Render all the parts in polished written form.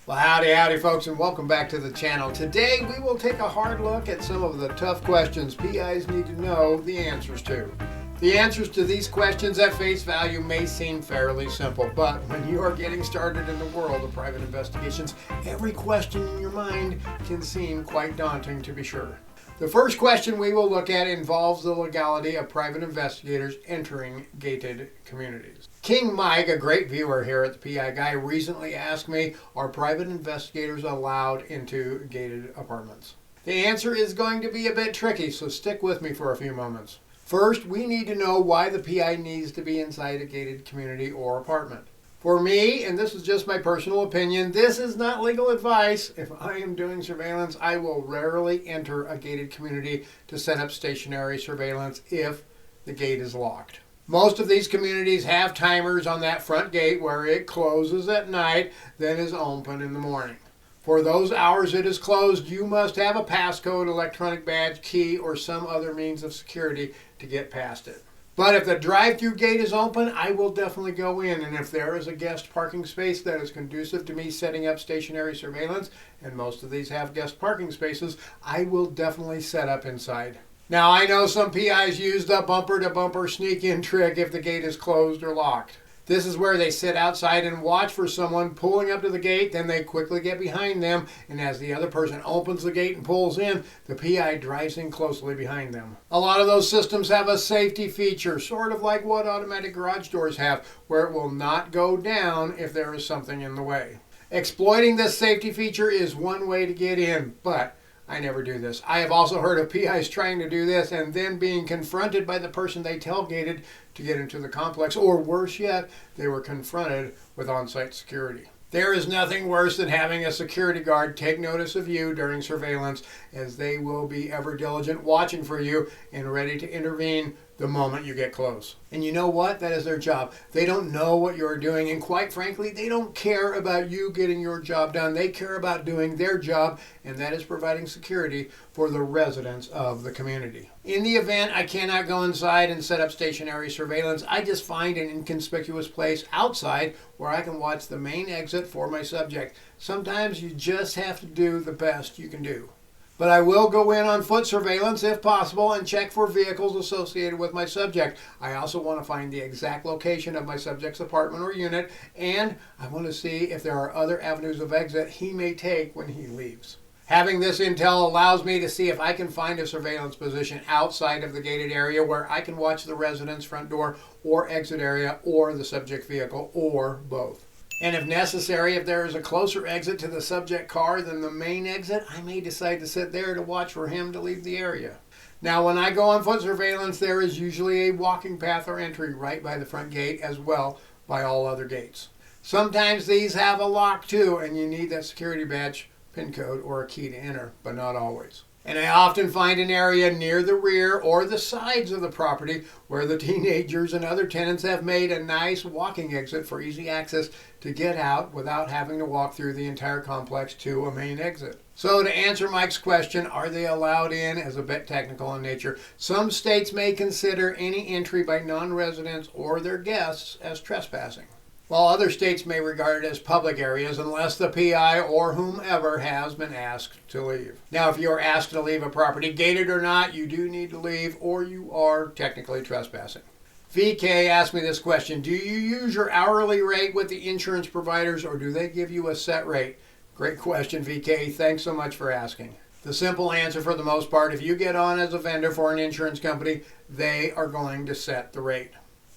Well, howdy folks, and welcome back to the channel. Today we will take a hard look at some of the tough questions PIs need to know the answers to. The answers to these questions at face value may seem fairly simple, but when you are getting started in the world of private investigations, every question in your mind can seem quite daunting, to be sure. The first question we will look at involves the legality of private investigators entering gated communities. King Mike, a great viewer here at the PI Guy, recently asked me, are private investigators allowed into gated apartments? The answer is going to be a bit tricky, so stick with me for a few moments. First, we need to know why the PI needs to be inside a gated community or apartment. For me, and this is just my personal opinion, this is not legal advice. If I am doing surveillance, I will rarely enter a gated community to set up stationary surveillance if the gate is locked. Most of these communities have timers on that front gate where it closes at night, then is open in the morning. For those hours it is closed, you must have a passcode, electronic badge, key, or some other means of security to get past it. But if the drive-through gate is open, I will definitely go in, and if there is a guest parking space that is conducive to me setting up stationary surveillance, and most of these have guest parking spaces, I will definitely set up inside. Now, I know some PIs use the bumper-to-bumper sneak-in trick if the gate is closed or locked. This is where they sit outside and watch for someone pulling up to the gate, then they quickly get behind them, and as the other person opens the gate and pulls in, the PI drives in closely behind them. A lot of those systems have a safety feature, sort of like what automatic garage doors have, where it will not go down if there is something in the way. Exploiting this safety feature is one way to get in, but I never do this. I have also heard of PIs trying to do this and then being confronted by the person they tailgated to get into the complex, or worse yet, they were confronted with on-site security. There is nothing worse than having a security guard take notice of you during surveillance, as they will be ever diligent watching for you and ready to intervene the moment you get close. And you know what? That is their job. They don't know what you're doing, and quite frankly, they don't care about you getting your job done. They care about doing their job, and that is providing security for the residents of the community. In the event I cannot go inside and set up stationary surveillance, I just find an inconspicuous place outside where I can watch the main exit for my subject. Sometimes you just have to do the best you can do. But I will go in on foot surveillance if possible and check for vehicles associated with my subject. I also want to find the exact location of my subject's apartment or unit, and I want to see if there are other avenues of exit he may take when he leaves. Having this intel allows me to see if I can find a surveillance position outside of the gated area where I can watch the resident's front door or exit area or the subject vehicle or both. And if necessary, if there is a closer exit to the subject car than the main exit, I may decide to sit there to watch for him to leave the area. Now, when I go on foot surveillance, there is usually a walking path or entry right by the front gate, as well by all other gates. Sometimes these have a lock too, and you need that security badge, PIN code, or a key to enter, but not always. And I often find an area near the rear or the sides of the property where the teenagers and other tenants have made a nice walking exit for easy access to get out without having to walk through the entire complex to a main exit. So to answer Mike's question, are they allowed in, as a bit technical in nature, some states may consider any entry by non-residents or their guests as trespassing, while other states may regard it as public areas unless the PI or whomever has been asked to leave. Now, if you are asked to leave a property, gated or not, you do need to leave or you are technically trespassing. VK asked me this question: do you use your hourly rate with the insurance providers or do they give you a set rate? Great question, VK. Thanks so much for asking. The simple answer, for the most part, if you get on as a vendor for an insurance company, they are going to set the rate.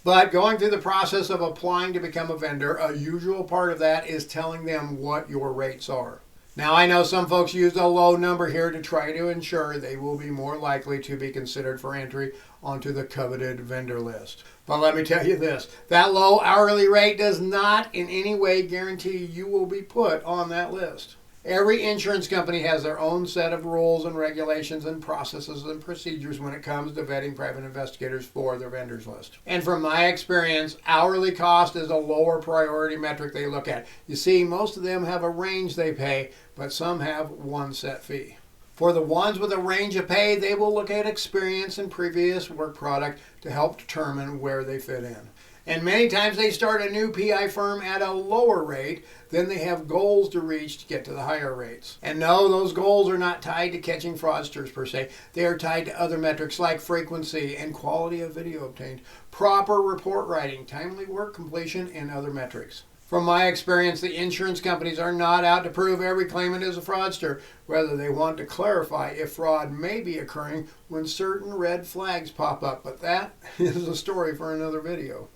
But going through the process of applying to become a vendor, a usual part of that is telling them what your rates are. Now, I know some folks use a low number here to try to ensure they will be more likely to be considered for entry onto the coveted vendor list. But let me tell you this, that low hourly rate does not in any way guarantee you will be put on that list. Every insurance company has their own set of rules and regulations and processes and procedures when it comes to vetting private investigators for their vendors list. And from my experience, hourly cost is a lower priority metric they look at. You see, most of them have a range they pay, but some have one set fee. For the ones with a range of pay, they will look at experience and previous work product to help determine where they fit in. And many times they start a new PI firm at a lower rate, then they have goals to reach to get to the higher rates. And no, those goals are not tied to catching fraudsters per se. They are tied to other metrics like frequency and quality of video obtained, proper report writing, timely work completion, and other metrics. From my experience, the insurance companies are not out to prove every claimant is a fraudster. Rather, they want to clarify if fraud may be occurring when certain red flags pop up. But that is a story for another video.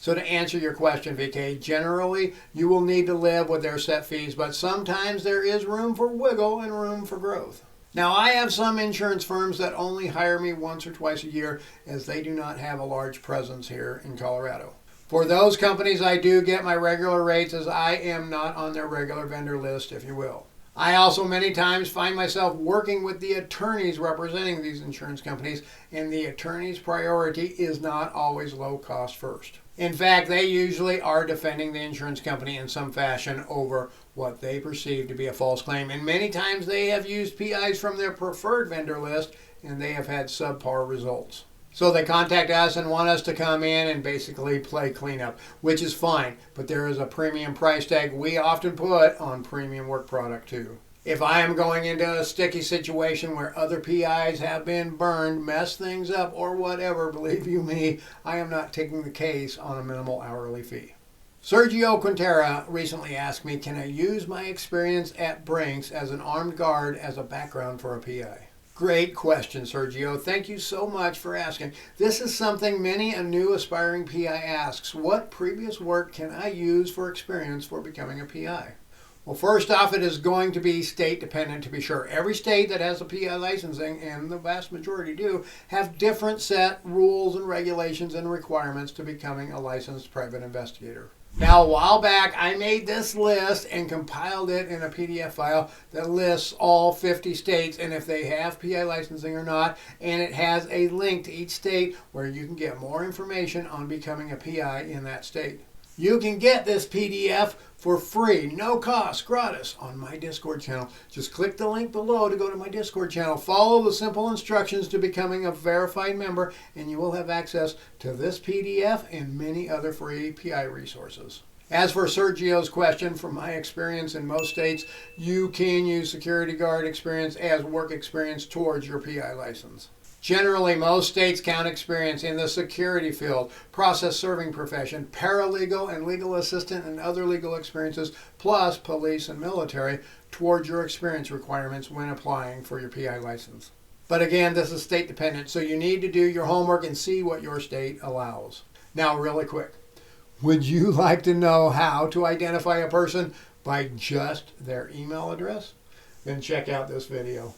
So to answer your question, VK, generally you will need to live with their set fees, but sometimes there is room for wiggle and room for growth. Now, I have some insurance firms that only hire me once or twice a year as they do not have a large presence here in Colorado. For those companies, I do get my regular rates as I am not on their regular vendor list, if you will. I also many times find myself working with the attorneys representing these insurance companies, and the attorney's priority is not always low cost first. In fact, they usually are defending the insurance company in some fashion over what they perceive to be a false claim, and many times they have used PIs from their preferred vendor list and they have had subpar results. So they contact us and want us to come in and basically play cleanup, which is fine, but there is a premium price tag we often put on premium work product too. If I am going into a sticky situation where other PIs have been burned, messed things up, or whatever, believe you me, I am not taking the case on a minimal hourly fee. Sergio Quintera recently asked me, can I use my experience at Brinks as an armed guard as a background for a PI? Great question, Sergio. Thank you so much for asking. This is something many a new aspiring PI asks. What previous work can I use for experience for becoming a PI? Well, first off, it is going to be state dependent to be sure. Every state that has a PI licensing, and the vast majority do, have different set rules and regulations and requirements to becoming a licensed private investigator. Now, a while back, I made this list and compiled it in a PDF file that lists all 50 states and if they have PI licensing or not, and it has a link to each state where you can get more information on becoming a PI in that state. You can get this PDF for free, no cost, gratis, on my Discord channel. Just click the link below to go to my Discord channel. Follow the simple instructions to becoming a verified member, and you will have access to this PDF and many other free PI resources. As for Sergio's question, from my experience in most states, you can use security guard experience as work experience towards your PI license. Generally, most states count experience in the security field, process serving profession, paralegal and legal assistant and other legal experiences, plus police and military towards your experience requirements when applying for your PI license. But again, this is state dependent, so you need to do your homework and see what your state allows. Now, really quick, would you like to know how to identify a person by just their email address? Then check out this video.